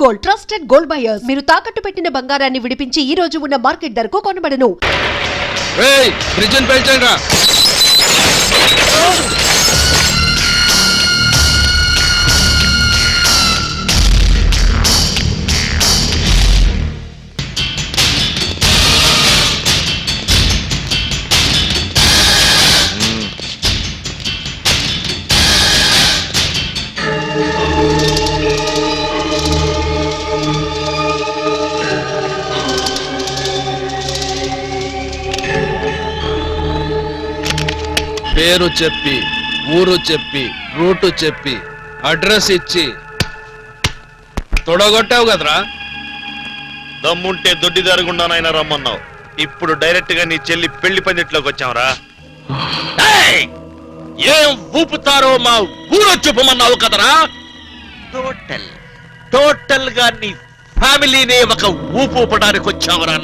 Gold, trusted gold buyers. మీరు తాకట్టు పెట్టిన బంగారాన్ని విడిపించి ఈ రోజు ఉన్న మార్కెట్ ధరకు కొనబడను. పేరు చెప్పి, ఊరు చెప్పి, రూటు చెప్పి, అడ్రస్ ఇచ్చి తొడగొట్టావు కదరా. దమ్ముంటే దొడ్డిదారుగుండానైనా రమ్మన్నావు. ఇప్పుడు డైరెక్ట్ గా నీ చెల్లి పెళ్లి పందిట్లోకి వచ్చావరా. ఏం ఊపుతారో మా ఊరు చూపమన్నావు కదరా. టోటల్ గా నీ ఫ్యామిలీనే ఒక ఊపు ఊపడానికి వచ్చావరా.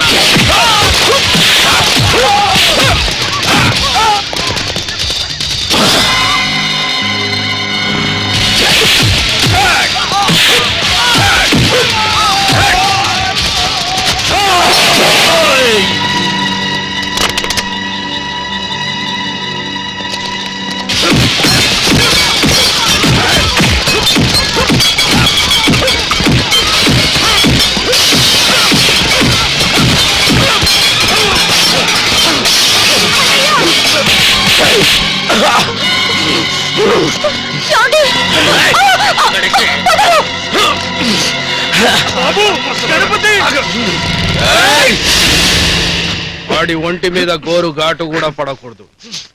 వాడి ఒంటి మీద గోరు ఘాటు కూడా పడకూడదు,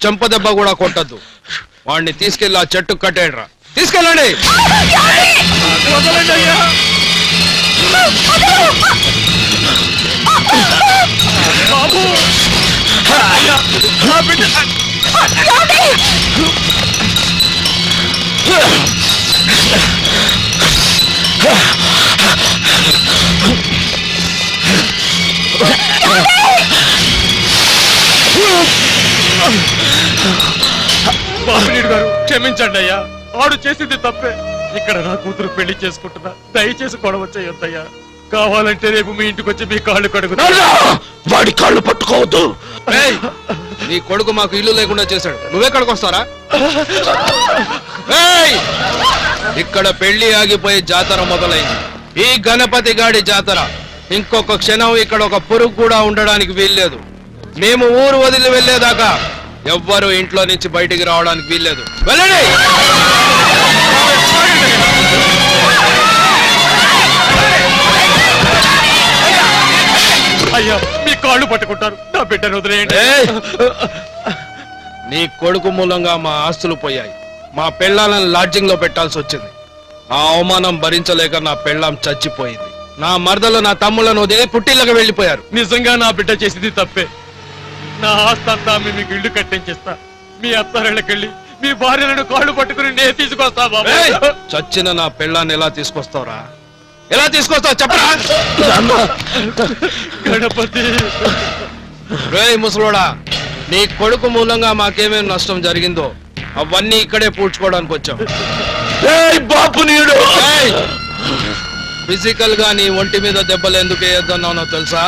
చెంపదెబ్బ కూడా కొట్టద్దు. వాడిని తీసుకెళ్ళి ఆ చెట్టు కట్టేడ్రా. తీసుకెళ్ళండి. బాబునీడు గారు క్షమించండి అయ్యా. ఆడు చేసింది తప్పే. ఇక్కడ నా కూతురు పెళ్లి చేసుకుంటున్నా, దయచేసి గొడవ చేయొద్దయ్యా. కావాలంటే రేపు మీ ఇంటికి వచ్చి మీ కాళ్ళు కడుగుతా. వాడి కాళ్ళు పట్టుకోవద్దు. నీ కొడుకు మాకు ఇల్లు లేకుండా చేశాడు, నువ్వెక్కడికి వస్తారా? ఇక్కడ పెళ్లి ఆగిపోయే జాతర మొదలైంది. ఈ గణపతి గాడి జాతర. ఇంకొక క్షణం ఇక్కడ ఒక పురుగు కూడా ఉండడానికి వీల్లేదు. మేము ఊరు వదిలి వెళ్లేదాకా ఎవ్వరూ ఇంట్లో నుంచి బయటికి రావడానికి వీల్లేదు. వెళ్ళండి. అయ్యా మీ కాళ్ళు పట్టుకుంటారు, నా బిడ్డను వదిలేయండి. నీ కొడుకు మూలంగా మా ఆస్తులు పోయాయి. మా పెళ్ళాలను లాడ్జింగ్ లో పెట్టాల్సి వచ్చింది. ఆ అవమానం భరించలేక నా పెళ్ళాం చచ్చిపోయింది. నా మరదలు నా తమ్ముళ్ళను వదిలి పుట్టిళ్ళకి వెళ్ళిపోయారు. నిజంగా నా బిడ్డ చేసింది తప్పే. నా ఆస్తి అంతా మీకు ఇల్లు కట్టించేస్తా. మీ అత్తారెళ్ళకెళ్ళి మీ భార్యలను కాళ్ళు పట్టుకుని నేను తీసుకొస్తా బాబు. చచ్చిన నా పెళ్ళాన్ని ఎలా తీసుకొస్తావురా? ఎలా తీసుకొస్తావు చెప్పరా? గణపతి రేయ్ ముసలోడా, నీ కొడుకు మూలంగా మాకేమేమి నష్టం జరిగిందో అవన్నీ ఇక్కడే పూడ్చుకోవడానికి వచ్చాం. ఫిజికల్ గా నీ ఒంటి మీద దెబ్బలు ఎందుకు వేయొద్దన్నానో తెలుసా?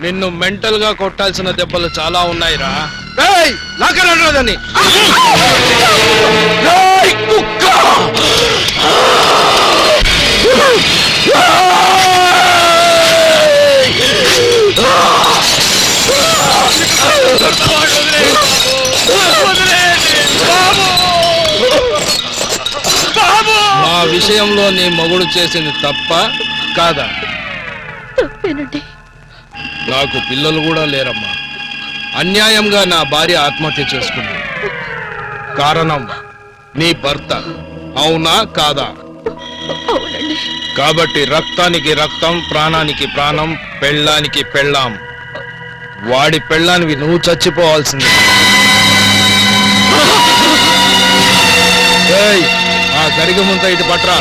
నిన్ను మెంటల్ గా కొట్టాల్సిన దెబ్బలు చాలా ఉన్నాయిరా. లాకరాదని మా విషయంలో నీ మొగుడు చేసింది తప్ప కాదా? తప్పేనండి. నాకు పిల్లలు కూడా లేరమ్మా. అన్యాయంగా నా భార్య ఆత్మహత్య చేసుకుంది. కారణం నీ భర్త. అవునా కాదా? అవునండి. కాబట్టి రక్తానికి రక్తం, ప్రాణానికి ప్రాణం, పెళ్ళానికి పెళ్ళాం. వాడి పెళ్ళానివి నువ్వు చచ్చిపోవాల్సింది. ఆ గరిగ ముంత ఇటు పట్రా.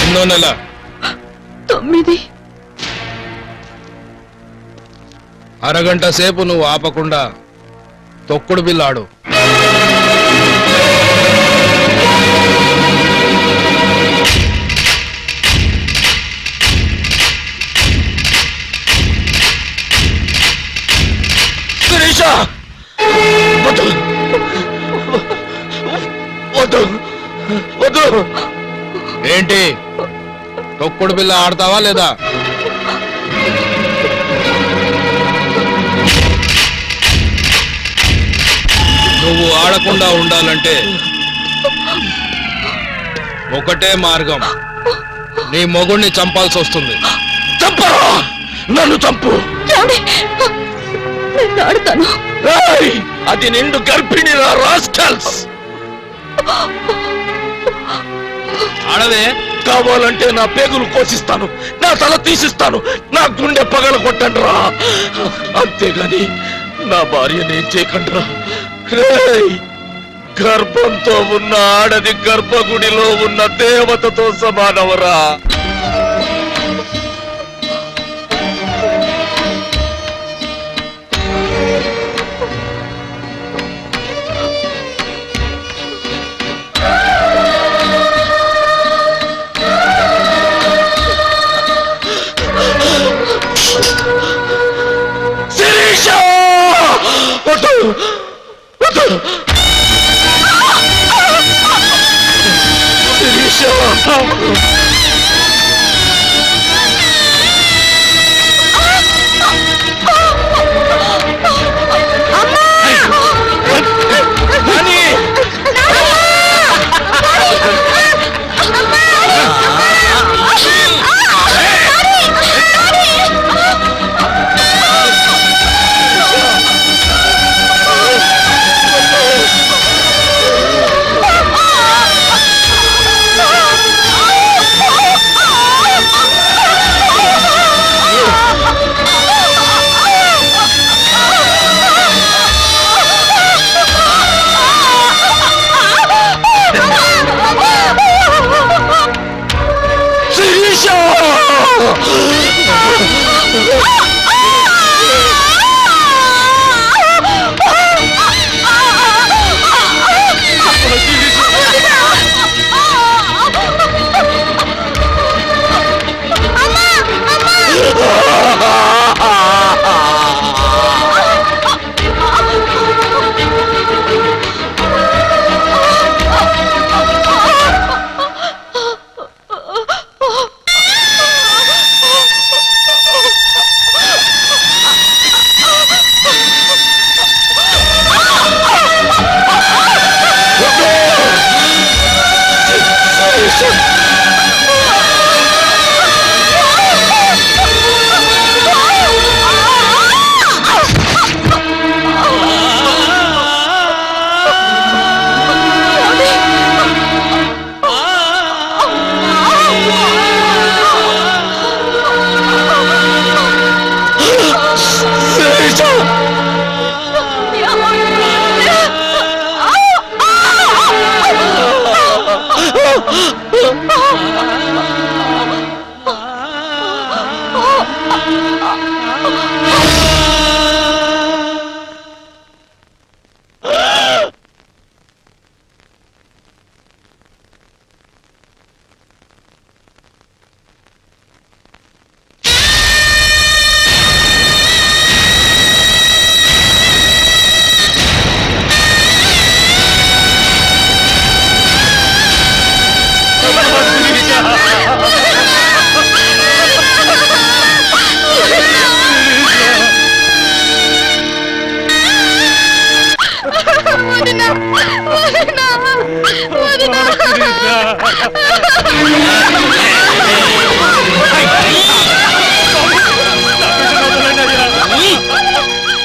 ఎన్నో నెల? 9. అరగంట సేపు నువ్వు ఆపకుండా తొక్కుడు బిల్లాడు. శిరీష! వద్దు! వద్దు! వద్దు! ఏంటి తొక్కుడు బిల్ల ఆడతావా లేదా? నువ్వు ఆడకుండా ఉండాలంటే ఒకటే మార్గం, నీ మొగుణ్ణి చంపాల్సి వస్తుంది. చంపరా! నన్ను చంపు! ఆడతాను. అది నిండు గర్భిణి రాస్కల్స్. ఆడవే. కావాలంటే నా పేగులు కోసిస్తాను, నా తల తీసిస్తాను, నా గుండె పగల కొట్టండి రా. అంతేగాని నా భార్యని చేయకండి రా. గర్భంతో ఉన్న ఆడది గర్భగుడిలో ఉన్న దేవతతో సమానవరా.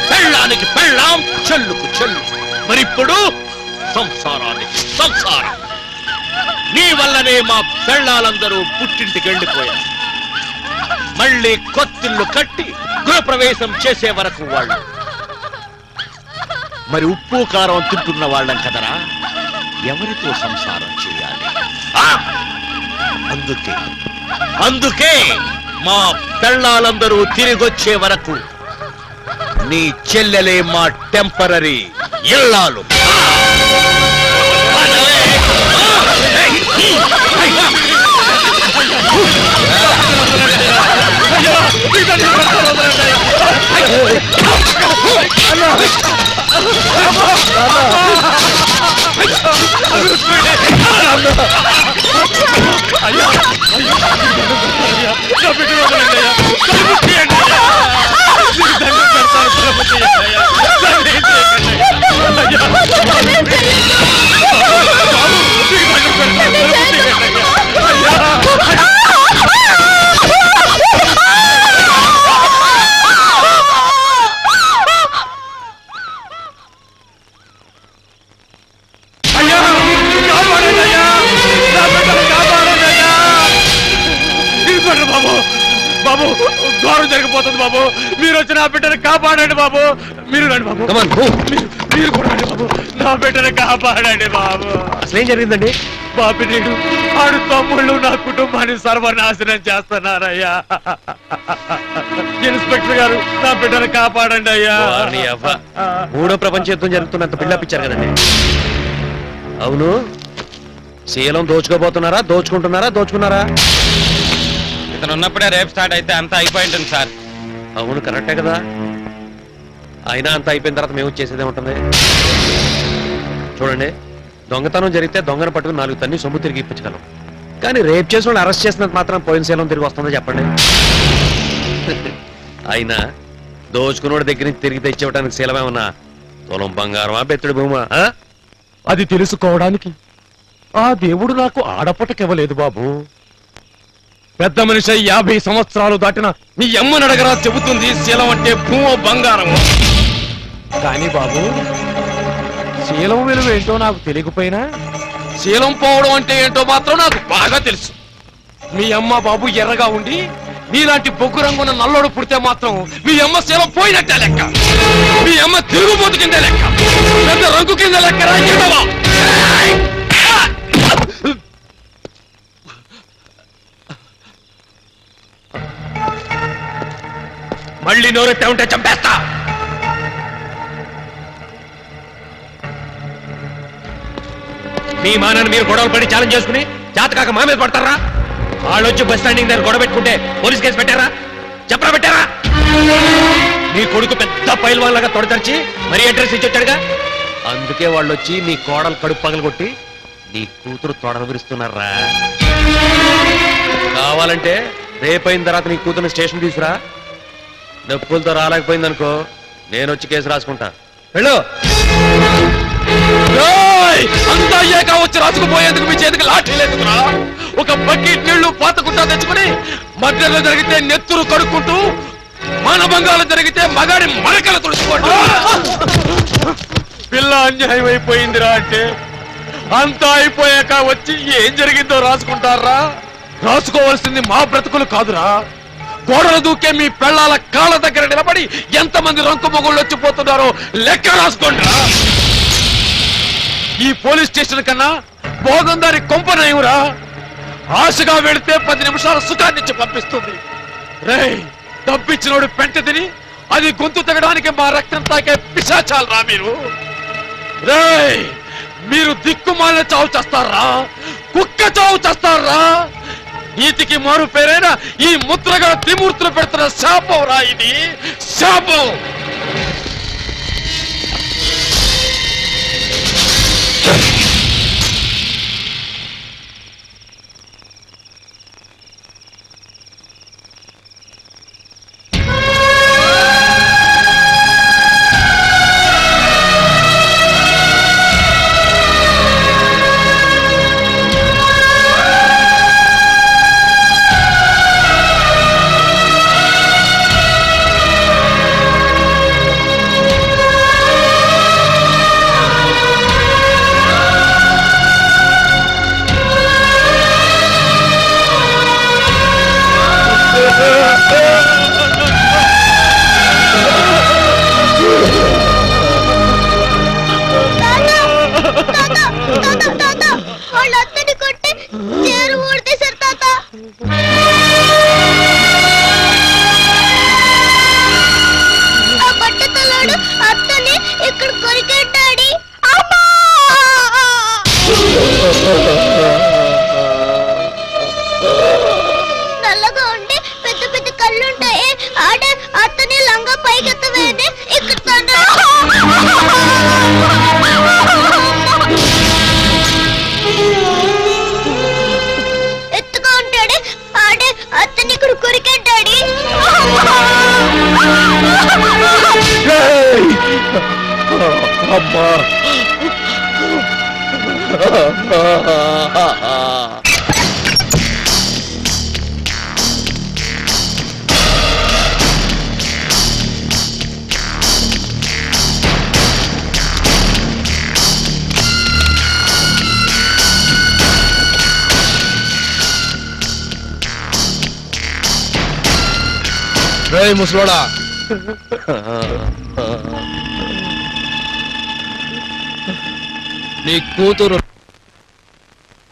పెళ్ళానికి పెళ్ళాం, చెల్లుకు చెల్లు. మరిప్పుడు సంసారానికి సంసారం. నీ వల్లనే మా పెళ్ళాలందరూ పుట్టింటికి వెళ్ళిపోయారు. మళ్ళీ కొత్తిల్లు కట్టి గృహప్రవేశం చేసే వరకు వాళ్ళు. మరి ఉప్పు కారం తింటున్న వాళ్ళం కదరా, ఎవరితో సంసారం చేయాలి? అందుకే మా పెళ్ళాలందరూ తిరిగొచ్చే వరకు నీ చెల్లెలే మా టెంపరరీ ఇల్లాలు. బాబు ఘోరం జరిగిపోతుంది బాబు. మీరు వచ్చి నా బిడ్డను కాపాడండి బాబు. మీరు రండి బాబు. మీరు కూడా రండి బాబు. నా బిడ్డను కాపాడండి బాబు. అసలు ఏం జరిగిందండి? బాపినీడు ఆడు తమ్ముళ్ళు నా కుటుంబాన్ని సర్వనాశనం చేస్తున్నారయ్యా. ఇన్స్పెక్టర్ గారు నా బిడ్డను కాపాడండి అయ్యా. మూడో ప్రపంచ యుద్ధం జరుగుతున్నంత బిల్డప్ ఇచ్చారు కదండి. అవును, శీలం దోచుకోబోతున్నారా, దోచుకున్నారా? ఇతను ఉన్నప్పుడే రేపు స్టార్ట్ అయితే అంతా అయిపోయింటుంది సార్. అవును, కరెక్టే కదా. అయినా అంతా అయిపోయిన తర్వాత మేము చేసేదే ఉంటుంది. చూడండి, దొంగతనం జరిగితే దొంగను పట్టుకుని 4 తన్ని సొమ్ము తిరిగి ఇప్పించగలం. కానీ రేపు చేసిన వాళ్ళు అరెస్ట్ చేసినంత మాత్రం పోయిన శీలం తిరిగి వస్తుందో చెప్పండి. అయినా దోచుకున్నోడి దగ్గర నుంచి తిరిగి తెచ్చివ్వడానికి శీలమే ఉన్నా తులం బంగారమా, బెత్తడి భూమా? అది తెలుసుకోవడానికి ఆ దేవుడు నాకు ఆడపటకివ్వలేదు బాబు. పెద్ద మనిషి 50 సంవత్సరాలు దాటిన నీ అమ్మని అడగరా చెబుతుంది శీలం అంటే భూమో బంగారము. కానీ బాబు, శీలం విలువ ఏంటో నాకు తెలియకపోయినా శీలం పోవడం అంటే ఏంటో మాత్రం నాకు బాగా తెలుసు. మీ అమ్మ బాబు ఎర్రగా ఉండి నీలాంటి బొగ్గు రంగున్న నల్లోడు పుడితే మాత్రం మీ అమ్మ శీలం పోయినట్టే లెక్క. మీ అమ్మ తిరుగుబోతు కింద లెక్క, పెద్ద రంగు కింద లెక్క. మళ్ళీ నోరెత్తే ఉంటే చంపేస్తా. మీ మానాన్ని మీరు గొడవలు పడి ఛాలెంజ్ చేసుకుని జాతకాక మా మీద పడతారా? వాళ్ళు వచ్చి బస్ స్టాండింగ్ దగ్గర గొడవ పెట్టుకుంటే పోలీస్ కేసు పెట్టారా? పెట్టారా? మీ కొడుకు పెద్ద పైల్వాన్ లాగా తొడతరిచి మరీ అడ్రస్ ఇచ్చి వచ్చాడుగా. అందుకే వాళ్ళు వచ్చి నీ కోడలు కడుపు పగలగొట్టి నీ కూతురు తొడలు విరుస్తున్నారా? కావాలంటే రేపైన తర్వాత నీ కూతురు స్టేషన్ తీసుకురా. నొప్పులతో రాలేకపోయిందనుకో, నేను వచ్చి కేసు రాసుకుంటా. వెళ్ళు. అంతా అయ్యాక వచ్చి రాసుకుపోయేందుకు మీ చేతికి లాఠీ లేదుకురా. ఒక బకెట్ నీళ్లు పాతకుంటా తెచ్చుకుని మధ్యలో జరిగితే నెత్తురు కడుక్కుంటూ, మానభంగాలు జరిగితే మగాడి మరకలు తుడుచుకోండి. పిల్ల అన్యాయం అయిపోయిందిరా అంటే అంతా అయిపోయాక వచ్చి ఏం జరిగిందో రాసుకుంటారా? రాసుకోవాల్సింది మా బ్రతుకులు కాదురా. గోడలు దూకే మీ పెళ్ళాల కాళ్ళ దగ్గర నిలబడి ఎంతమంది రంకు మొగుళ్ళు వచ్చిపోతున్నారో లెక్క రాసుకోండి. ఈ పోలీస్ స్టేషన్ కన్నా భోగందారి కొంపనయురా. ఆశగా వెళితే 10 నిమిషాల సుఖాన్నిచ్చి పంపిస్తుంది. రేయ్, తప్పించినోడు పెంట తిని అది గొంతు తగ్గడానికి మా రక్తం తాకే పిశాచాలు రా మీరు. రేయ్, మీరు దిక్కుమాలిన చావు చేస్తారా? కుక్క చావు చేస్తారా? నీతికి మారు పేరైన ఈ ముద్రగా త్రిమూర్తులు పెడుతున్న శాపం రా ఇది, శాపం. అమ్మా రేయ్ ముసలోడా, నీ కూతురు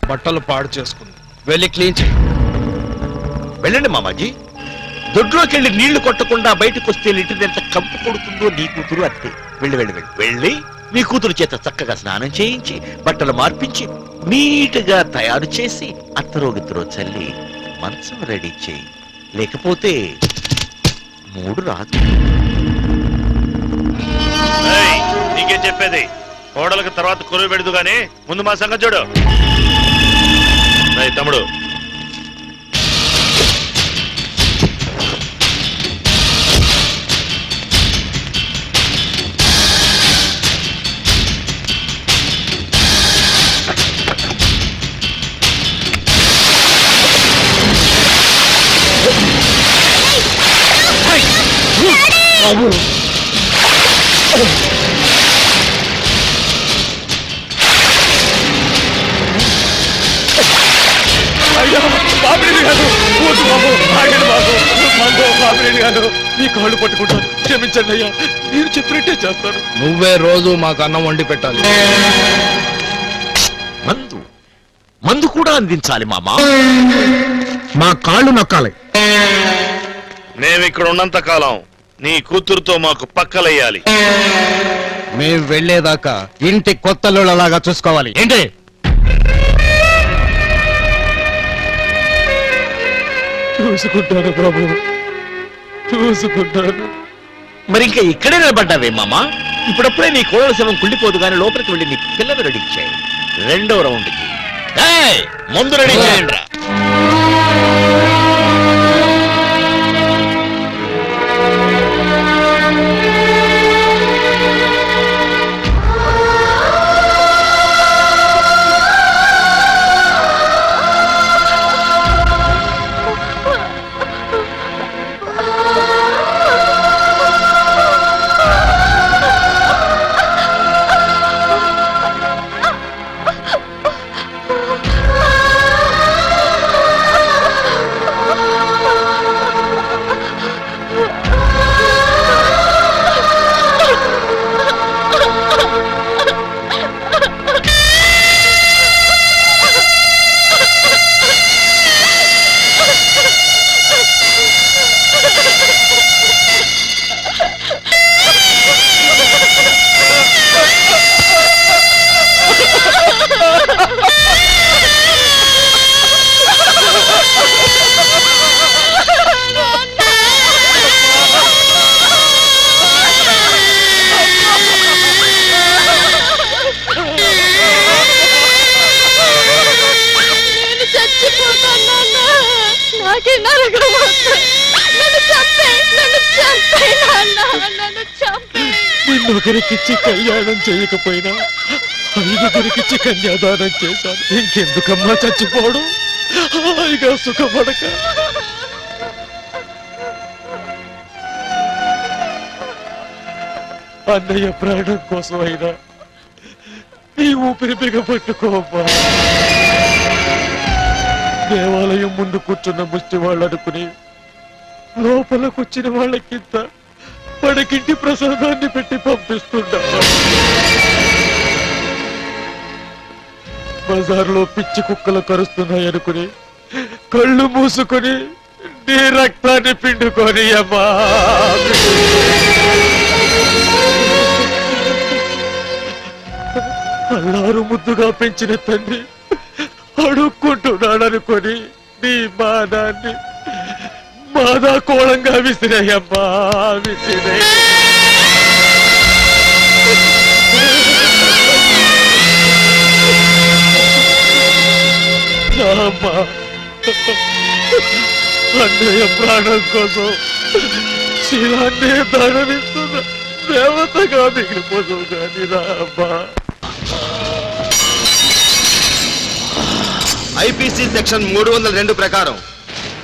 బట్టలు పాడు చేసుకుంది, వెళ్ళి క్లీన్ చేయి. వెళ్ళండి మామాజీ. దొడ్లోకి వెళ్ళి నీళ్లు కొట్టకుండా బయటకు వస్తే లిటర్ ఎంత కంపు కొడుతుందో నీ కూతురు అంతే. వెళ్ళి వెళ్ళి వెళ్ళి వెళ్ళి నీ కూతురు చేత చక్కగా స్నానం చేయించి బట్టలు మార్పించి నీట్గా తయారు చేసి అత్తరోగిత్తరో చల్లి మంచం రెడీ చేయి. లేకపోతే మూడు రాదు. నీకే చెప్పేది, కోడలకు తర్వాత కొలువు పెడదు గానీ ముందు మా సంగతి చూడు. తమ్ముడు, అయ్యో బాబుని గారు, వద్దు బాబు, ఆగండి బాబు, బాబు బాబుని గారు, నీ కాళ్ళు పట్టుకుంటాను, క్షమించండి అయ్యా, నేను చెప్పినట్టే చేస్తాను. నువ్వే రోజు మాకు అన్నం వండి పెట్టాలి. మందు మందు కూడా అందించాలి మామా. మా కాళ్ళు నొక్కాలి. మేమిక్కడ ఉన్నంత కాలం నీ కూతురుతో మాకు పక్కలయ్యాలి. మేము వెళ్లేదాకా ఇంటి కొత్తలాగా చూసుకోవాలి. ఏంటి? చూసుకుంటాను బాబు, చూసుకుంటాను. మరి ఇంకా ఇక్కడే నిలబడ్డావే మామా? ఇప్పుడప్పుడే నీ కోడల శవం కుళ్ళిపోదు గానీ లోపలికి వెళ్ళి నీ పిల్లలు రెడీ చేయి. రెండో రౌండ్కి ముందు రెడీ చేయండి రా. నిన్నొకరికిచ్చి కళ్యాణం చేయకపోయినా ఐదుగురికిచ్చి కన్యాదానం చేశాను. ఇంకెందుకమ్మా చచ్చిపోవడం, హాయిగా సుఖపడక. అన్నయ్య ప్రాణం కోసం అయినా నీ ఊపిరి బిగపట్టుకోమ్మా. దేవాలయం ముందు కూర్చున్న ముష్టి వాళ్ళు అనుకుని లోపలకొచ్చిన వాళ్ళకింత పడకింటి ప్రసాదాన్ని పెట్టి పంపిస్తుంటా. బజార్లో పిచ్చి కుక్కలు కరుస్తున్నాయనుకుని కళ్ళు మూసుకొని నీ రక్తాన్ని పిండుకొని అమ్మా. అల్లారు ముద్దుగా పెంచిన తండ్రి అడుక్కుంటున్నాడనుకొని నీ మానాన్ని మాదా కోళంగా విసిరాయమ్మా, విసిరే. అమ్మా, అన్నయ్య ప్రాణం కోసం శీలాన్నే దానమిస్తున్నా. దేవతగా మిగిలిపోతావు కానీ రామ్మా. ఐపీసీ సెక్షన్ 302 ప్రకారం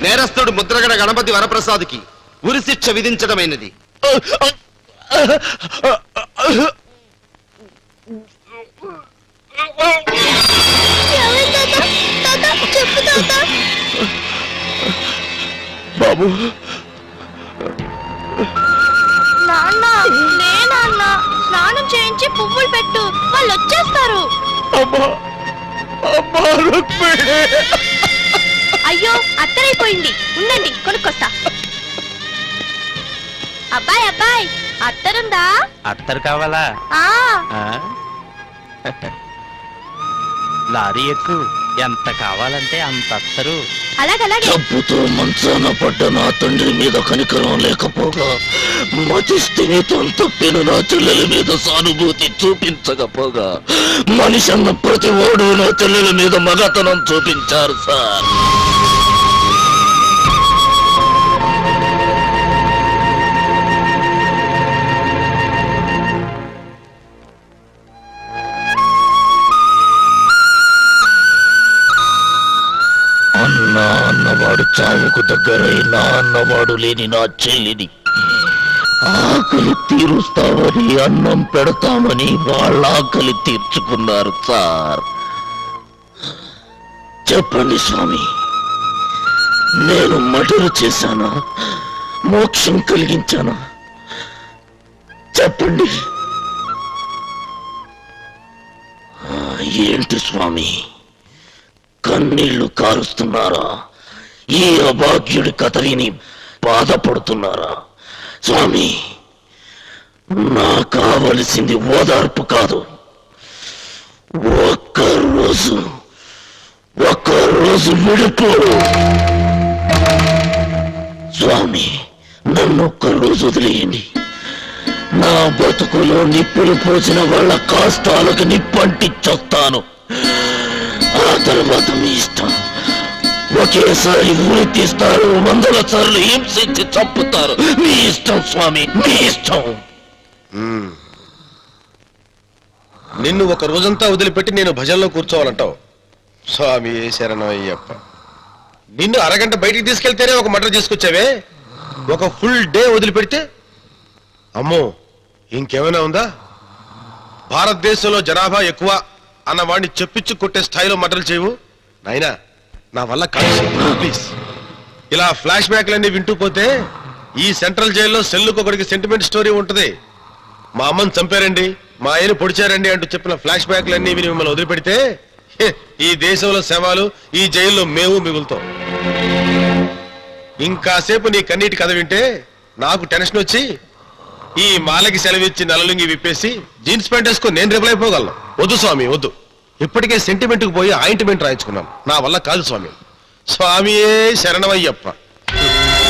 నేరస్తుడు ముద్రగడ గణపతి వరప్రసాద్కి ఉరి శిక్ష విధించడమైనది. బాబు నాన్న నేనన్న స్నానం చేయించి పువ్వులు పెట్టు, వాళ్ళు వచ్చేస్తారు. అమ్మా అమ్మా రుక్మిణి. అయ్యో అత్తరైపోయింది, ఉండండి కొనుక్కొస్తా. అబ్బాయి అబ్బాయి అత్తరుందా? అత్తరు కావాలా? ఆ లారీ ఎక్కు, ఎంత కావాలంటే అంత అత్తరు. అలాగలాగే. డబ్బుతో మంచాన పడ్డ నా తండ్రి మీద కనికరం లేకపోగా, మతి స్థిమితం తప్పిన నా చెల్లెల మీద సానుభూతి చూపించకపోగా, మనిషి అన్న ప్రతి ఓడు నా చెల్లెల మీద మగతనం చూపించారు సార్. అన్నా అన్నవాడు చావుకు దగ్గరై నా అన్నవాడు లేని నా చెల్లిని ఆకలి తీరుస్తామని, అన్నం పెడతామని వాళ్ళ ఆకలి తీర్చుకున్నారు సార్. చెప్పండి స్వామి, నేను మర్డర్ చేశానా, మోక్షం కలిగించానా? చెప్పండి. ఏంటి స్వామి కన్నీళ్లు కారుస్తున్నారా? ఈ అభాగ్యుడి కథ విని బాధపడుతున్నారా? స్వామి, నా కావలసింది ఓదార్పు కాదు, ఒక్కరోజు విడుపు. స్వామి, నన్ను ఒక్కరోజు వదిలేయండి. నా బతుకులో నిప్పులు పోసిన వాళ్ళ కష్టాలకు నిప్పంటిచ్చొస్తాను. ఆ తర్వాత మీ ఇష్టం. ఒకేసారి ఊరి తీస్తారు, 100 సార్లు హింసించి చంపుతారు. మీ ఇష్టం స్వామి, మీ ఇష్టం. నిన్ను ఒక రోజంతా వదిలిపెట్టి నేను భజనలో కూర్చోవాలంటావు. స్వామి శరణయ్యప్ప. నిన్ను అరగంట బయటికి తీసుకెళ్తేనే ఒక మర్డర్ చేసుకొచ్చావే, ఒక ఫుల్ డే వదిలిపెడితే అమ్మో ఇంకేమైనా ఉందా? భారతదేశంలో జనాభా ఎక్కువ అన్న వాడిని చెప్పించి కొట్టే స్థాయిలో మర్డర్లు చేయవు నాయనా. నా వల్ల కాదు ప్లీజ్. ఇలా ఫ్లాష్ బ్యాక్లన్నీ వింటూ పోతే ఈ సెంట్రల్ జైల్లో సెల్లుకు ఒకడికి సెంటిమెంట్ స్టోరీ ఉంటది. మా అమ్మని చంపారండి, మా ఆయన పొడిచారండి అంటూ చెప్పిన ఫ్లాష్ బ్యాక్లన్నీ విని మిమ్మల్ని వదిలిపెడితే ఈ దేశంలో శవాలు, ఈ జైల్లో మేము మిగులుతాం. ఇంకాసేపు నీ కన్నీటి కథ వింటే నాకు టెన్షన్ వచ్చి ఈ మాలకి సెలవిచ్చి నల్లలుంగి విప్పేసి జీన్స్ ప్యాంట్ వేసుకొని నేను రిప్లై అయిపోగలను. వద్దు స్వామి వద్దు. ఇప్పటికే సెంటిమెంట్ కు పోయి ఆయింట్మెంట్ రాయించుకున్నాను. నా వల్ల కాదు స్వామి. స్వామియే శరణమయ్యప్ప.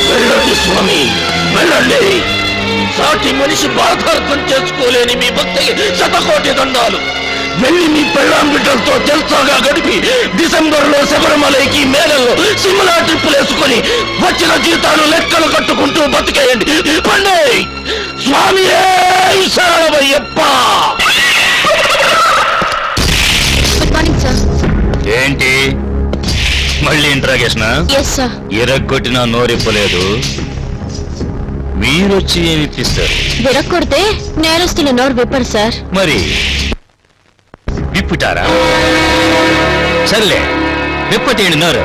వెళ్ళండి స్వామి, వెళ్ళండి. సాటి మనిషి బాధ అర్థం చేసుకోలేని మీ భక్తికి 100 కోటి దండాలు. వెళ్ళి మీ పెళ్ళాం బిడ్డలతో జల్సాగా గడిపి డిసెంబర్లో శబరిమలైకి, మేళల్లో సిమ్లా ట్రిప్పులు వేసుకొని వచ్చిన జీతాలు లెక్కలు కట్టుకుంటూ బతికేయండి. పండి స్వామి శరణమయ్యప్ప. Good morning sir. ఏంటి మళ్ళీ ఇంట్రాగేషన్? Yes sir. ఎరగొట్టిన నోరిప్పలేదు, మీరొచ్చి ఏమి ఇప్పిస్తారు? విరక్కొడితే నేరస్తులు నోరు విప్పరు సార్. మరి విప్పుటారా? సర్లే విప్పతేండి నోరు.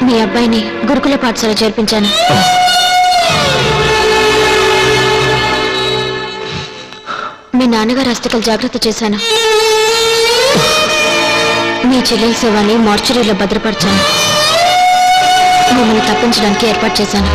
మీ అబ్బాయిని గురుకుల పాఠశాల చేర్పించాను. మీ నాన్నగారు అస్థికలు జాగ్రత్త చేశాను. మీ చెల్లెల శవాన్ని మార్చురీలో భద్రపరిచాను. మిమ్మల్ని తప్పించడానికి ఏర్పాటు చేశాను.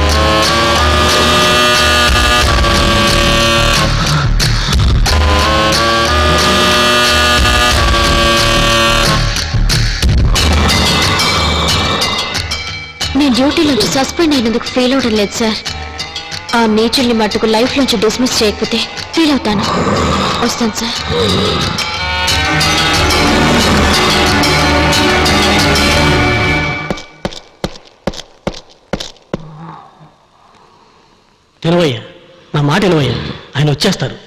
నేను డ్యూటీ నుంచి సస్పెండ్ అయినందుకు ఫీల్ అవడం లేదు సార్. ఆ నేచర్ని మట్టుకు లైఫ్ నుంచి డిస్మిస్ చేయకపోతే ఫీల్ అవుతాను. వస్తాను సార్. తినవయ్యా, నా మాట వినవయ్యా, ఆయన వచ్చేస్తారు.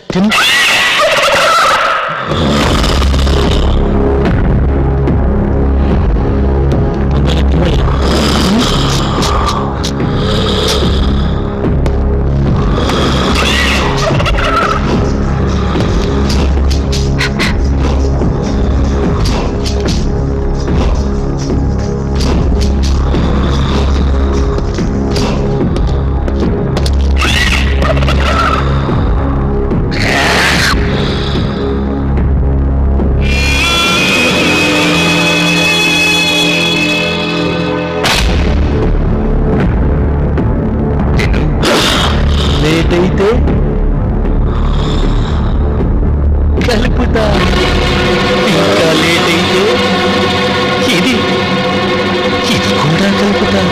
లేటైతే కలుపుతా, ఇంకా లేటైతే ఇది కూడా కలుపుతా.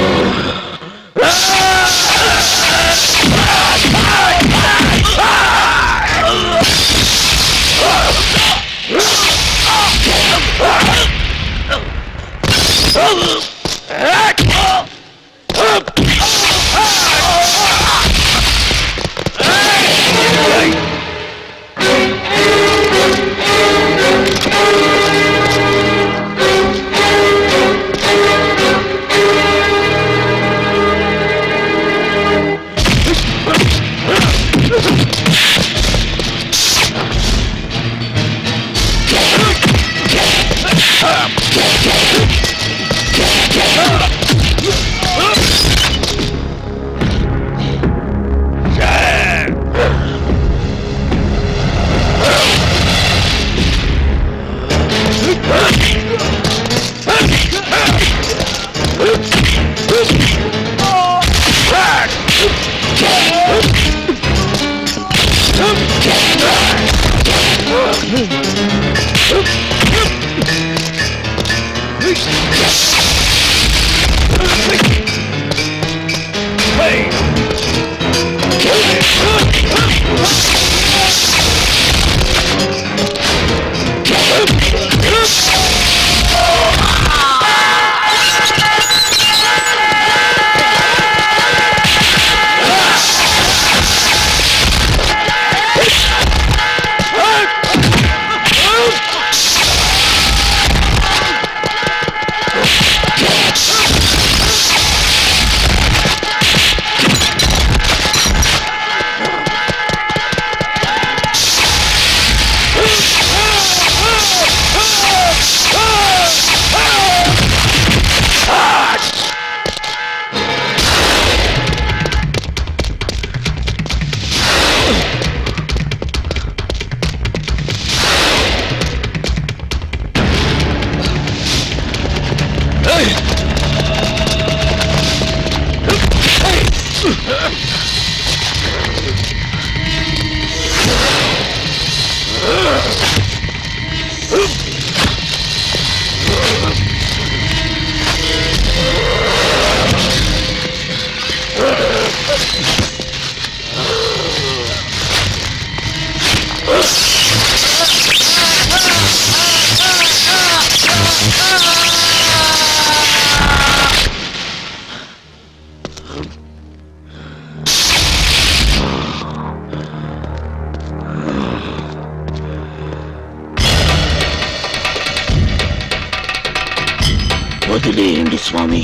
వదిలేయండి స్వామి.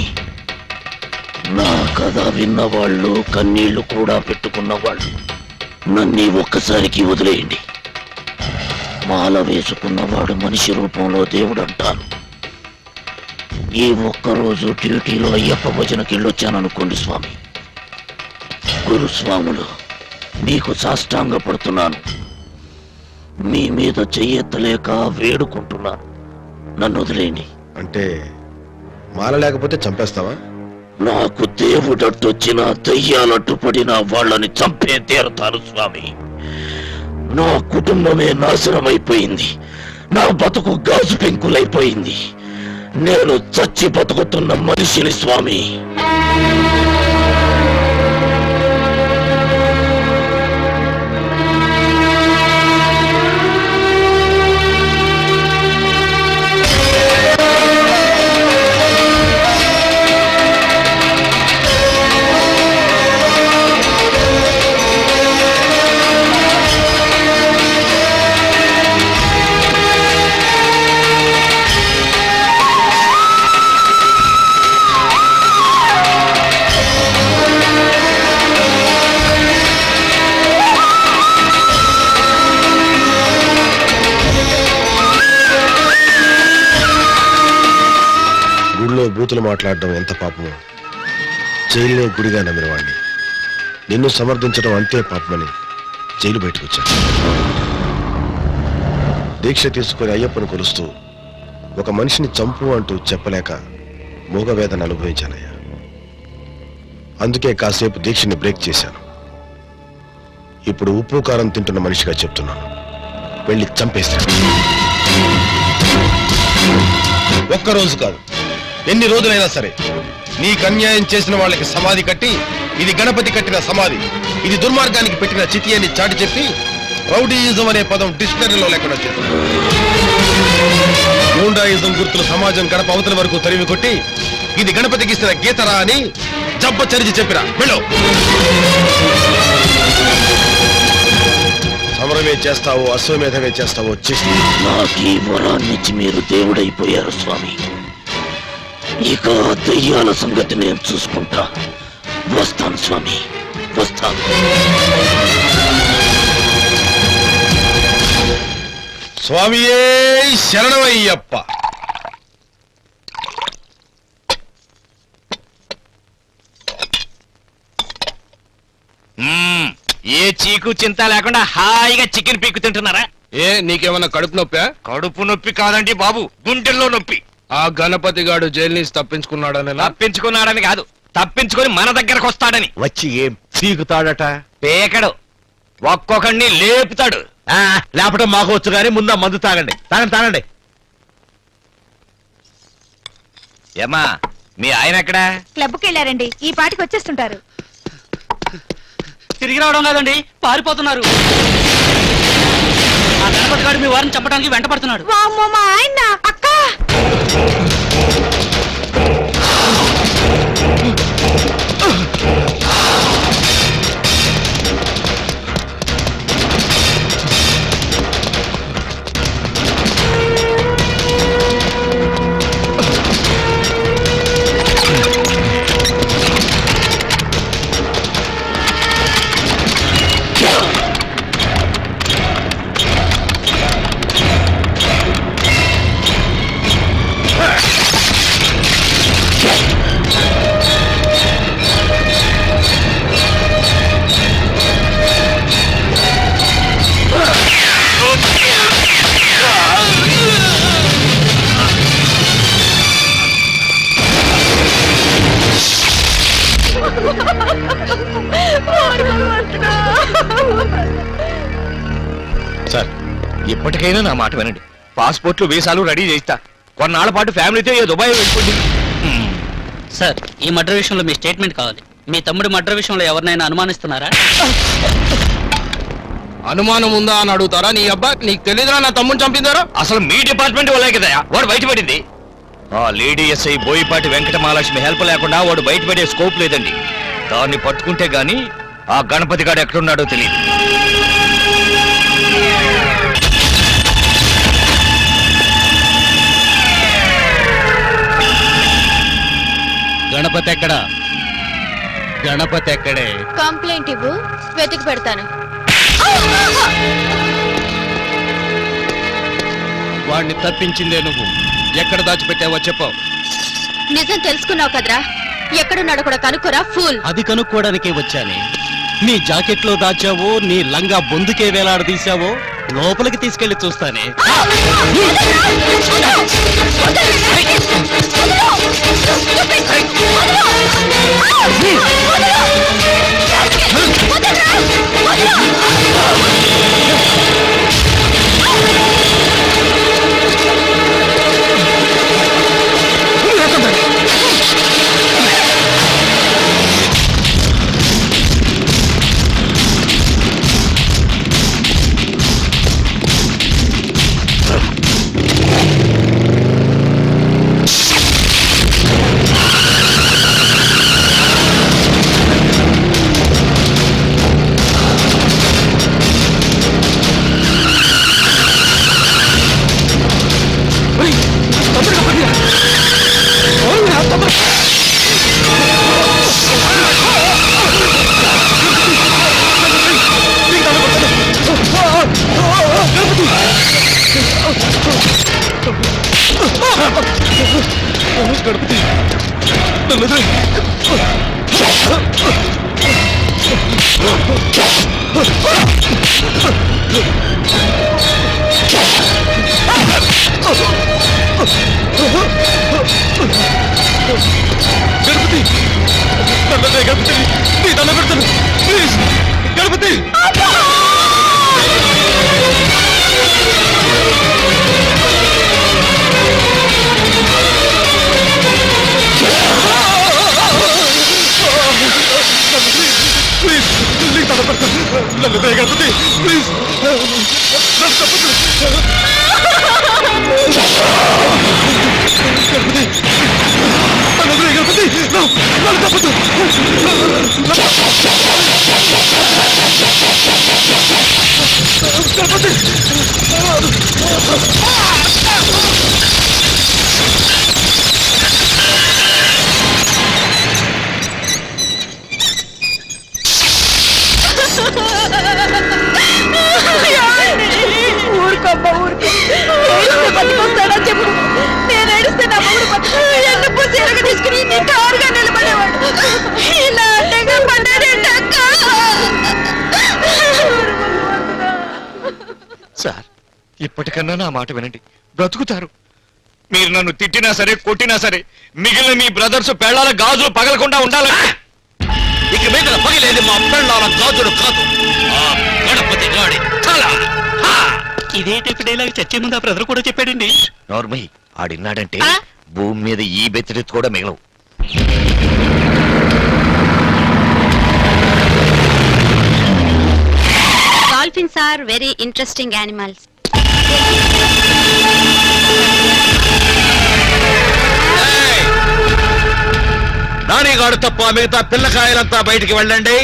నా కథ విన్నవాళ్ళు, కన్నీళ్లు కూడా పెట్టుకున్నవాళ్ళు నన్ను ఒక్కసారికి వదిలేయండి. మాల వేసుకున్నవాడు మనిషి రూపంలో దేవుడు అంటారు. ఈ ఒక్కరోజు డ్యూటీలో అయ్యప్ప భజనకి వెళ్ళొచ్చాననుకోండి స్వామి. గురుస్వాములు, మీకు సాష్టాంగ పడుతున్నాను. మీ మీద చెయ్యెత్తలేక వేడుకుంటున్నాను. నన్ను వదిలేయండి. అంటే మాల లేకపోతే చంపేస్తావా? నాకు దేవుడట్టొచ్చిన దయ్యాలట్టు పడిన వాళ్ళని చంపే తీరతాను స్వామి. నా కుటుంబమే నాశనమైపోయింది. నా బతుకు గాజు పెంకులైపోయింది. నేను చచ్చి బతుకుతున్న మనిషిని స్వామి. బూతులు మాట్లాడడం ఎంత పాపమో జైలునే గుడిగా నమ్మిన వాడిని నిన్ను సమర్థించడం అంతే పాపమని జైలు బయటకు వచ్చాను. దీక్ష తీసుకుని అయ్యప్పను కొలుస్తూ ఒక మనిషిని చంపు అంటూ చెప్పలేక మూగవేదన అనుభవించానయ్యా. అందుకే కాసేపు దీక్షని బ్రేక్ చేశాను. ఇప్పుడు ఉప్పు కారం తింటున్న మనిషిగా చెప్తున్నాను, వెళ్ళి చంపేశాను. ఒక్కరోజు కాదు, ఎన్ని రోజులైనా సరే నీకు అన్యాయం చేసిన వాళ్ళకి సమాధి కట్టి, ఇది గణపతి కట్టిన సమాధి, ఇది దుర్మార్గానికి పెట్టిన చితి అని చాటి చెప్పి రౌడీయిజం అనే పదం డిక్షనరీలో లేకుండా చేశాను. గూండాయిజం గుర్తులు సమాజం గడప అవతల వరకు తరిమి కొట్టి, ఇది గణపతికి ఇస్తున్న గీతరా అని జబ్బ చరిచి చెప్పిరా. వెళ్ళు. సమరమే చేస్తావో అశ్వమేధమే చేస్తావో చేసి నాకు ఈ వరాన్నిచ్చి మీరు దేవుడైపోయారు స్వామి. ఇక దయ్యాల సంగతి నేను చూసుకుంటా. వస్తాను స్వామి, వస్తాను. స్వామియే శరణమయ్యప్ప. ఏ చీకు చింత లేకుండా హాయిగా చికెన్ పీక్కు తింటున్నారా? ఏ నీకేమన్నా కడుపు నొప్పా? కడుపు నొప్పి కాదండి బాబు, గుండెల్లో నొప్పి. ఆ గణపతి గాడు జైలు నుంచి తప్పించుకున్నాడని తప్పించుకున్నాడని కాదు, తప్పించుకొని మన దగ్గరకు వస్తాడని. వచ్చి ఏం పీకుతాడట? పేకడు, ఒక్కొక్కడిని లేపుతాడు. లేపటం మాకు వచ్చు కానీ ముందా మందు తాగండి. తాగండి. ఏమా మీ ఆయన ఎక్కడా? క్లబ్కి వెళ్ళారండి, ఈ పాటికి వచ్చేస్తుంటారు. తిరిగి రావడం కాదండి, పారిపోతున్నారు. ఆ గణపతి గారు మీ వారిని చంపడానికి వెంట పడుతున్నాడు. మా ఆయన అక్క సార్, ఇప్పటికైనా నా మాట వినండి. పాస్పోర్ట్లు వీసాలు రెడీ చేస్తా. కొన్నాళ్ల పాటు ఫ్యామిలీతో ఏ దుబాయ్ వెళ్ళిపోండి. సార్, ఈ మర్డర్ విషయంలో మీ స్టేట్మెంట్ కావాలి. మీ తమ్ముడి మర్డర్ విషయంలో ఎవరినైనా అనుమానిస్తున్నారా? అనుమానం ఉందా అని అడుగుతారా? నీ అబ్బా నీకు తెలియదురా నా తమ్ముని చంపిందారా? అసలు మీ డిపార్ట్మెంట్ వల్లే కదా వాడు బయటపడింది. ఆ lady SI Boyapati Venkata Mahalakshmi help లేకుండా వాడు బయటపడే స్కోప్ లేదండి. దాన్ని పట్టుకుంటే గాని ఆ గణపతి గాడు ఎక్కడున్నాడో తెలియదు. గణపతి ఎక్కడా? గణపతి ఎక్కడే? కంప్లైంట్ ఇవ్వు, వెతికి పెడతాను. వాడిని తప్పించిందే నువ్వు. ఎక్కడ దాచిపెట్టావో చెప్పావు. నిజం తెలుసుకున్నావు కదరా, ఎక్కడున్నాడో కూడా కనుక్కోరా ఫూల్. అది కనుక్కోవడానికే వచ్చానే. నీ జాకెట్లో దాచావో, నీ లంగా బొందుకే వేలాడదీశావో లోపలికి తీసుకెళ్లి చూస్తానే. గణపతి గణపతి నీ దండ పెడతాను ప్లీజ్ గణపతి ప్లీజ్ నీకు దండ పెడతాను నన్ను గణపతి ప్లీజ్ నన్ను తప్పదు గణపతి గణపతి నన్ను తప్పదు గణపతి ఊరుకోమ్మా ఊరుకో బతికొస్తాడా చెప్పు. నేను ఏడిస్తే నా మొగుడు బతుకు ఎన్ని పూసి ఎరగ తీసుకుని నీ కారుగా నిలబడేవాడు. ఇలా అడ్డంగా పడ్డాడంటే అక్క. సార్ ఇప్పటికన్నా నా మాట వినండి, బ్రతుకుతారు. మీరు నన్ను తిట్టినా సరే కొట్టినా సరే మిగిలిన మీ బ్రదర్స్ పెళ్ళాల గాజులు పగలకుండా ఉండాలి. ఇక మీద పగిలేది మా పెళ్ళాల గాజులు కాదు, ఆ గణపతి గాడి తల. ఇదే టైప్ డైలాగ్ చచ్చే ముందు ఆ బ్రదర్ కూడా చెప్పాడండి. నోర్మై ఆడిన్నాడంటే భూమి మీద ఈ బెత్తిరెత్తు కూడా మిగలవు. Dolphins are very interesting animals. నానిగాడు తప్ప మిగతా పిల్లకాయలంతా బయటికి వెళ్ళండి.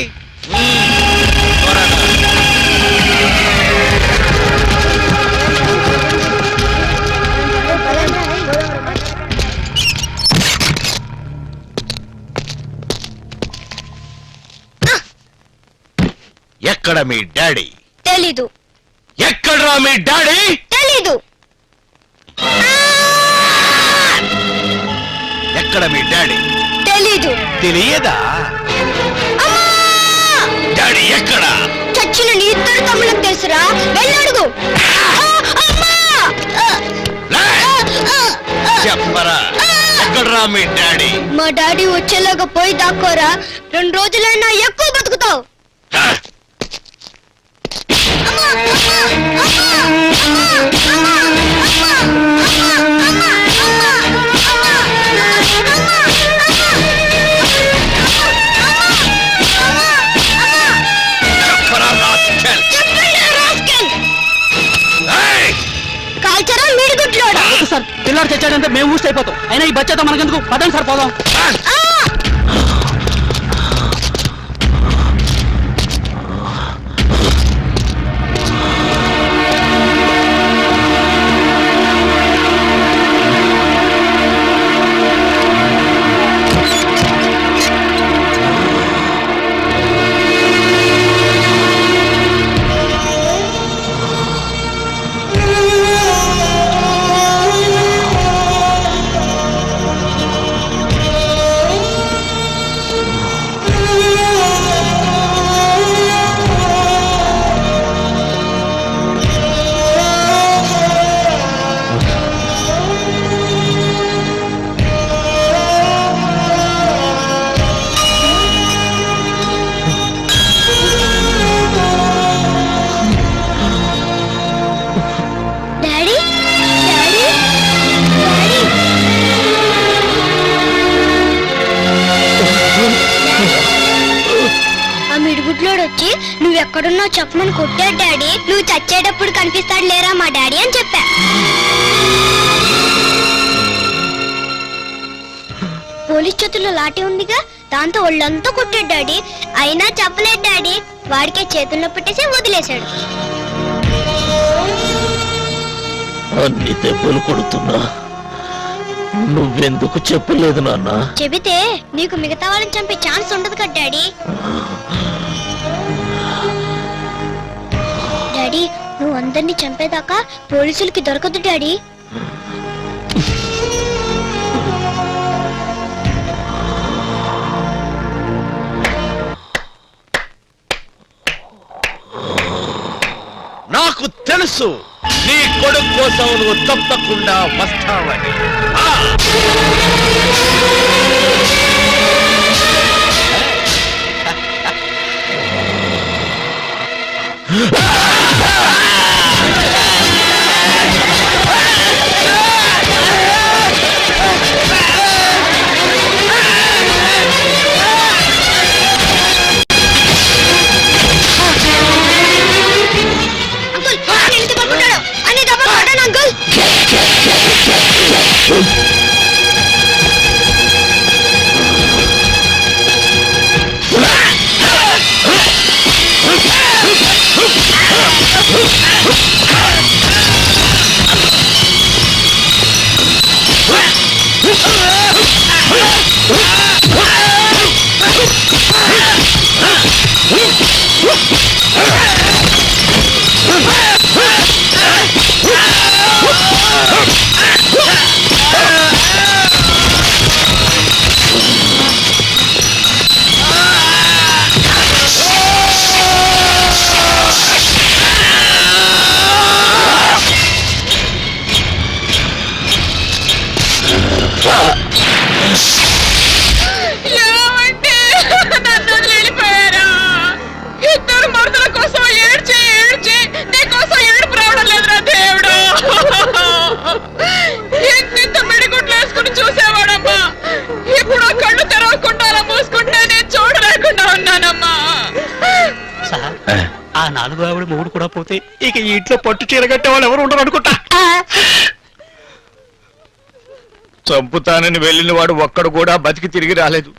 ఎక్కడ మీ డాడీ? తెలీదు. ఎక్కడ్రా మీ డాడీ? తెలీదు. ఎక్కడ మీ డాడీ? తెలీదు. తెలియదా? డాడీ ఎక్కడ? చచ్చిన నీ ఇద్దరు తమ్ముళ్ళకి తెలుసురా, వెళ్ళడుగు. చెప్పరా, ఎక్కడ్రా మీ డాడీ? మా డాడీ వచ్చేలాగా పోయి దాక్కోరా, 2 రోజులైనా ఎక్కువ బతుకుతావు. కాల్చరా మీడి గుడ్లోడా. సార్ పిల్లాడు తెచ్చాడంటే మేము ఊస్ట్ అయిపోతాం. అయినా ఈ బచ్చాతో మనకెందుకు, పదండి సార్ పోదాం. వచ్చి నువ్వెక్కడున్నావు చెప్పమని కొట్టాడు డాడీ. నువ్వు చచ్చేటప్పుడు కనిపిస్తాడు లేరా మా డాడీ అని చెప్పా. పోలీస్ చేతుల్లో లాఠీ ఉందిగా, దాంతో ఒళ్ళంతా కొట్టాడు డాడీ. అయినా చెప్పలేదు డాడీ, వాడికే చేతుల్లో పెట్టేసి వదిలేశాడు. అన్ని దెబ్బలు కొడుతున్నా నువ్వెందుకు చెప్పలేదు నాన్న? చెబితే నీకు మిగతా వాళ్ళని చంపే ఛాన్స్ ఉండదు కదా డాడీ. డాడీ నువ్వు అందరినీ చంపేదాకా పోలీసులకి దొరకదు డాడీ. తెలుసు నీ కొడుకు కోసం నువ్వు తప్పకుండా వస్తావని. ఏమంటే నన్ను వదిలి వెళ్ళిపోయారా? ఇద్దరు మరుదుల కోసం ఏడ్చి ఏడ్చి నీ కోసం ఏడుపు రావడం లేదురా దేవుడు. ఇంత మిడిగుడ్లు వేసుకుని చూసేవాడమ్మా. ఇప్పుడు ఆ కళ్ళు తెరవకుండా అలా మూసుకుంటే నేను చూడలేకుండా ఉన్నానమ్మా. సార్ ఆ 4 ఆవిడ మూడు కూడా పోతే ఇక ఈ ఇంట్లో పట్టు చీర కట్టే వాళ్ళు ఎవరు ఉండరు అనుకుంటా. చంపుతానని వెళ్ళిన వాడు ఒక్కడు కూడా బతికి తిరిగి రాలేదు.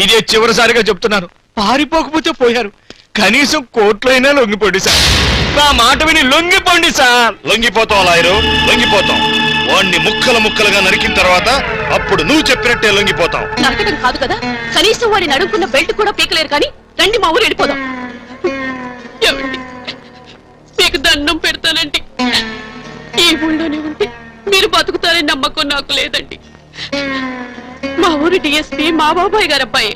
ఇదే చివరిసారిగా చెప్తున్నాను. పారిపోకపోతే పోయారు, కనీసం కోర్టులో అయినా లొంగిపోండి సార్. నా మాట విని లొంగిపోండి సార్. లొంగిపోతాం లాయరు, లొంగిపోతాం. వాణ్ణి ముక్కలు ముక్కలుగా నరికిన తర్వాత అప్పుడు నువ్వు చెప్పినట్టే లొంగిపోతాం. నరకడం కాదు కదా, కనీసం వాడి నడుపుకున్న బెల్ట్ కూడా పీకలేరు. కానీ రండి మా ఊరు వెళ్ళిపోదాం. ఏమండి, మీకు దండం పెడతానండి. ఈ ఊళ్ళోనే ఉంటే మీరు బతుకుతారని నమ్మకం నాకు లేదండి. మా ఊరు డిఎస్పీ మా బాబాయ్ గారు అబ్బాయి.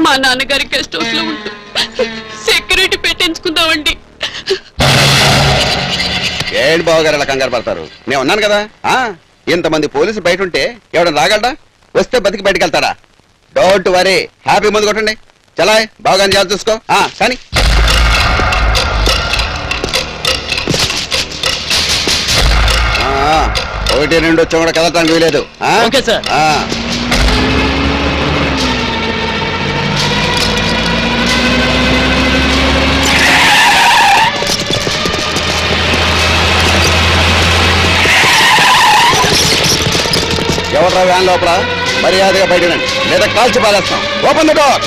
మా నాన్నగారి గెస్ట్ హౌస్ లో ఉంటూ సెక్యూరిటీ పెట్టించుకుందామండి. ఏంటి బావగారు అలా కంగారు పడతారు? నేను ఉన్నాను కదా. ఇంతమంది పోలీసులు బయట ఉంటే ఎవడన్నా రాగలడా? వస్తే బతికి బయటకు వెళ్తారా? డోంట్ వరీ, హ్యాపీ ముందు కొట్టండి. చలాయ్, బాగా జాగ్రత్త చూసుకో. కానీ 1, 2 వచ్చా కూడా కదలటానికి వీలేదు. Okay sir. ఎవరా వ్యాన్ లోపల? మర్యాదగా బయట రండి, లేదా కాల్చి పారేస్తాం. Open the door.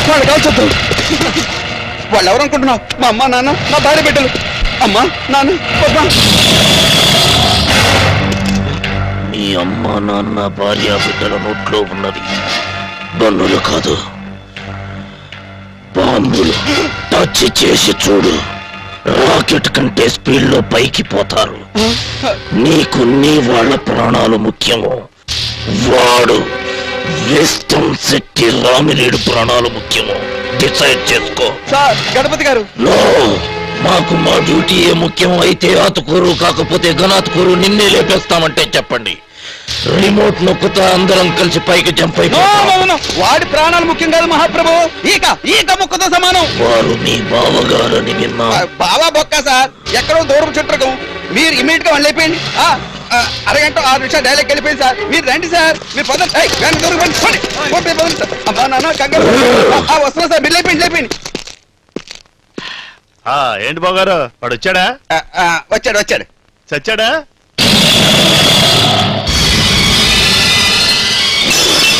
వాళ్ళు కాల్చొద్దు. వాళ్ళు ఎవరు అనుకుంటున్నావు? మా అమ్మ నాన్న, నా భార్య బిడ్డలు. అమ్మా నాన్న, మీ అమ్మ నాన్న భార్య బిడ్డల నోట్లో ఉన్నది బన్నులు కాదు, బాంబులు. టచ్ చేసి చూడు, రాకెట్ కంటే స్పీడ్ లో పైకి పోతారు. నీకు నీ వాళ్ళ ప్రాణాలు ముఖ్యము, వాడు వేస్తం శెట్టి రామినేడు ప్రాణాలు ముఖ్యము. డిసైడ్ చేసుకో. సార్, గణపతి గారు. నో, మాకు మా డ్యూటీయే ముఖ్యం. అయితే ఆతుకూరు కాకపోతే గనాతుకూరు నిన్నే లేపేస్తామంటే చెప్పండి. రిమోట్ నొక్కుతా అందరం కలిసి పైకి జంప్ అయిపోతాం. వాడి ప్రాణాలు ముఖ్యం కాదు మహాప్రభు. ఈక ముక్కతో సమానం. వారు మీ బావగారని విన్నా. బావా బొక్క సార్, ఎక్కడో దూరం చుట్టకం. మీరు ఇమీడియట్ గా వెళ్ళిపోయింది. అరగంట 6 నిమిషాలు డైలాగ్ వెళ్ళిపోయింది సార్. మీరు రండి సార్, మీరు పదండి. అమ్మా నాన్న కంగారు వస్తున్నా సార్. మీరు లేపండి. ఏంటి బాగారు, వాడు వచ్చాడా? వచ్చాడు. చచ్చాడా?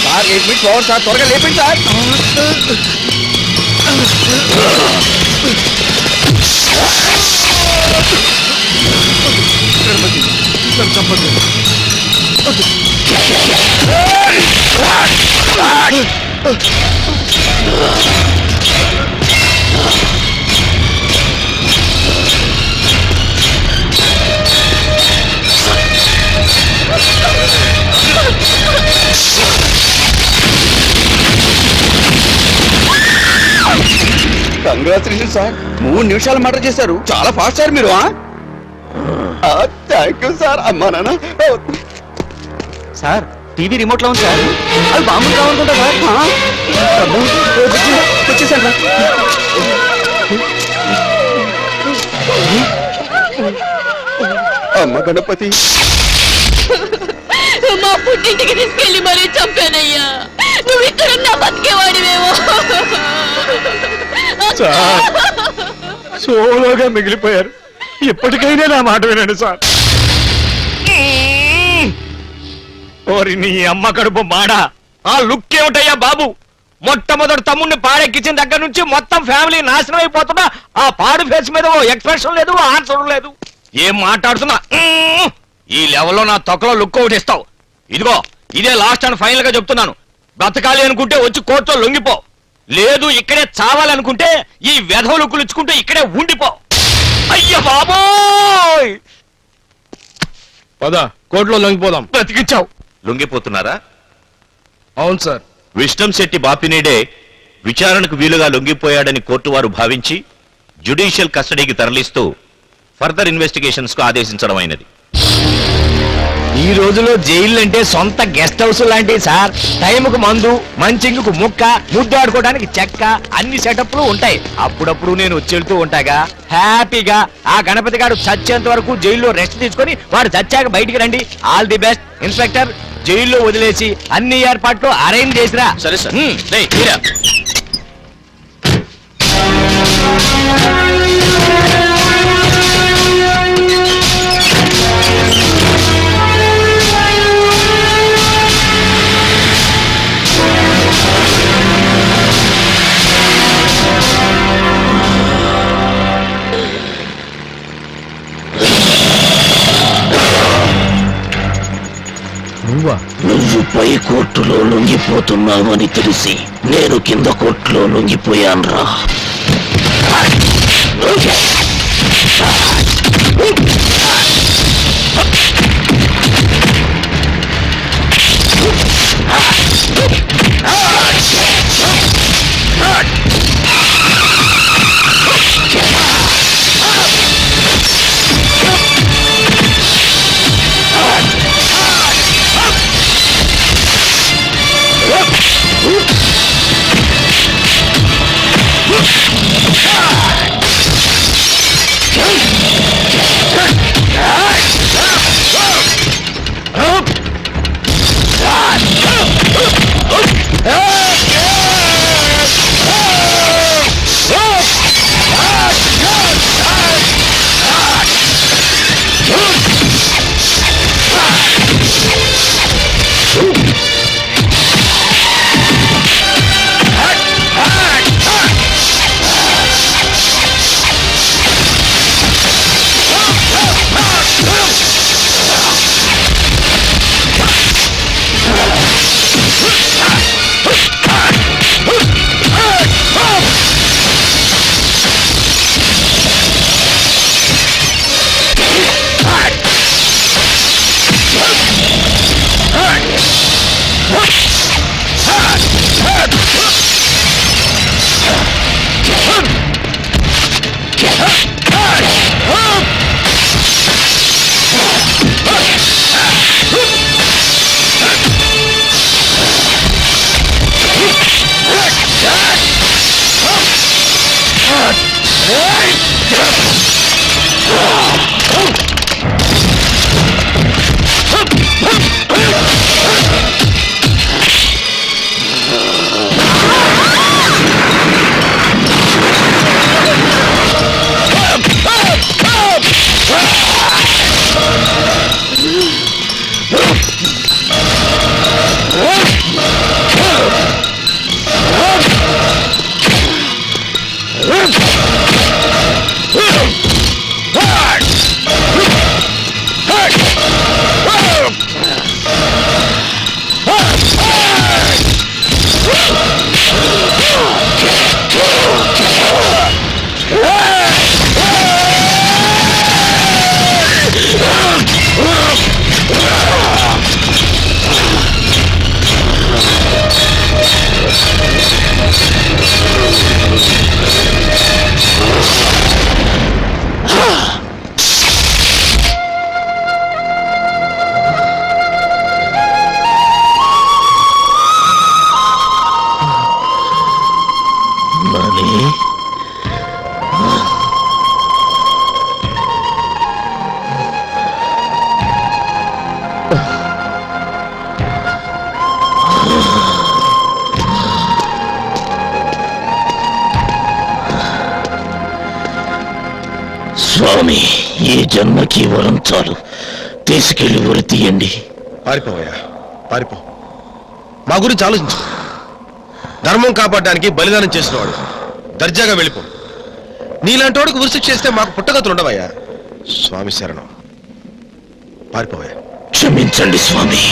సార్ 8 minutes ఓవర్ సార్, త్వరగా లేపండి సార్. కంగ్రాచులేషన్ సార్ 3 నిమిషాలు మర్డర్ చేశారు చాలా ఫాస్ట్ సార్ మీరు థ్యాంక్ యూ సార్ అమ్మా నాన్న సార్ టీవీ రిమోట్ లో ఉంది సార్ అది బాంబు కావాలనుకుంటా సార్ వచ్చేసాను అమ్మ గణపతి మా పుట్టింటికి తీసుకెళ్లి మరీ చంపానయ్యా నువ్వు ఇక్కడున్నా బతికేవాడివేమో సార్ సోలోగా మిగిలిపోయారు ఇప్పటికైనా నా మాట వినండి సార్ ఓరి నీ అమ్మ కడుపు మాడా ఆ లుక్ ఏమిటయ్యా బాబు మొట్టమొదటి తమ్ముడిని పాడెక్కించిన దగ్గర నుంచి మొత్తం ఫ్యామిలీ నాశనం అయిపోతున్నా ఆ పాడు ఫేస్ మీద ఓ ఎక్స్ప్రెషన్ లేదు ఆన్సర్ లేదు ఏం మాట్లాడుతున్నా ఈ లెవెల్లో నా తొక్కలో లుక్ ఒకటి ఇస్తావు ఇదిగో ఇదే లాస్ట్ అండ్ ఫైనల్ గా చెప్తున్నాను బ్రతకాలి అనుకుంటే వచ్చి కోర్టులో లొంగిపో లేదు ఇక్కడే చావాలనుకుంటే ఈ వెధవ లుక్కులు ఇచ్చుకుంటూ ఇక్కడే ఉండిపో అయ్య బాబోయ్ పద కోర్టులో లొంగిపోదాం. బ్రతికించావు లొంగిపోతున్నారా? అవును సార్. విష్ణం శెట్టి బాపినేడే విచారణకు వీలుగా లొంగిపోయాడని కోర్టు వారు భావించి జ్యుడిషియల్ కస్టడీకి తరలిస్తూ ఫర్దర్ ఇన్వెస్టిగేషన్స్ కు ఆదేశించడం అయినది. ఈ రోజులో జైలు అంటే సొంత గెస్ట్ హౌస్ లాంటివి సార్. టైంకు మందు, మంచింగుకు ముక్క, ముద్దాడుకోవడానికి చెక్క, అన్ని సెటప్లు ఉంటాయి. అప్పుడప్పుడు నేను వచ్చి ఉంటాగా హ్యాపీగా. ఆ గణపతి గారు చచ్చేంత వరకు జైల్లో రెస్ట్ తీసుకొని వాడు చచ్చాక బయటికి రండి. All the best. ఇన్స్పెక్టర్ జైల్లో వదిలేసి అన్ని ఏర్పాట్లు అరేంజ్ చేసిరా. సరే సార్. నువ్వు పై కోర్టులో లొంగిపోతున్నావని తెలిసి నేను కింద కోర్టులో లొంగిపోయానురా. స్వామి ఈ జన్మకి వరం చాలు తీసుకెళ్లి ఉరి తీయండి. పారిపోవయ్యా, పారిపో. మా గురించి ఆలోచించు. ధర్మం కాపాడడానికి బలిదానం చేసినవాడు దర్జాగా వెళ్ళిపో. నీలాంటి వాడికి ఉరిశిక్ష చేస్తే మాకు పుట్టగతులు ఉండవయ్యా. స్వామి శరణం, పారిపోవయ్యా. క్షమించండి స్వామి,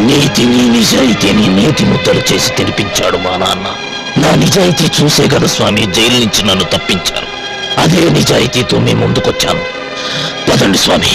నీతిని నిజాయితీని నేతి ముద్దలు చేసి తినిపించాడు మా నాన్న. నా నిజాయితీ చూసే కదా స్వామి జైలు నుంచి నన్ను తప్పించారు. అదే నిజాయితీతో మీ ముందుకొచ్చాను. పదండి స్వామి.